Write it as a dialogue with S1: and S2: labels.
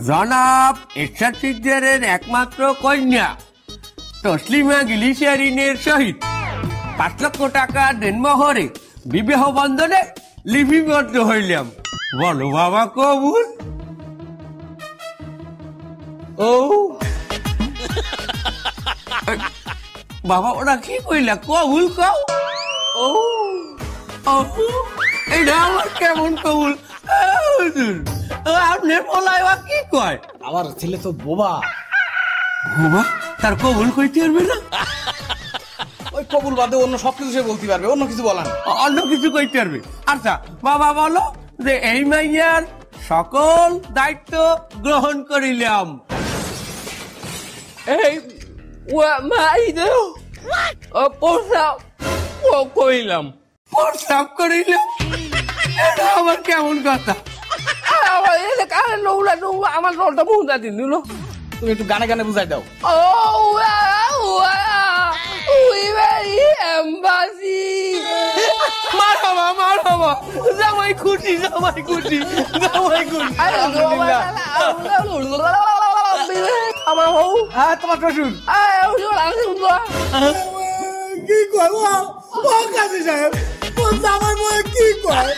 S1: জনাব এরশাদ শিকদারের একমাত্র কন্যা তসলিমা গিলিশারিনের সহিত 5 লক্ষ টাকা দেনমোহরে বিবাহ বন্ধনে লিপিবদ্ধ হইলাম। বলো বাবা কবুল? ও বাবা ওরা কি কইলা কবুল কও? ও এটা আমার কেমন কবুল? আপনি বলাই কি কয়?
S2: আমার ছেলে তো বোবা।
S1: বোবা? তার কবুল কইতে পারবে না?
S2: ওই কবুল বাদে অন্য সবকিছু সে বলতে পারবে, অন্য কিছু বলান।
S1: অন্য কিছু কইতে পারবে? আচ্ছা বাবা বলো যে এই মাইয়ার সকল দায়িত্ব গ্রহণ করিলাম। এই মাইদেও প্রস্তাব করিলাম। প্রস্তাব করিলাম? এটা আমার কেমন কথা? আমার রোলটা বুঝা দিল।
S2: তুমি একটু গানে গানে বুঝাই দাও।
S1: জামাই খুশি, জামাই খুশি, জামাই খুশি। আমার বউ,
S2: হ্যাঁ তোমার শ্বশুর
S3: কি কয় ও কাজী সাহেব? জামাই কি কয়?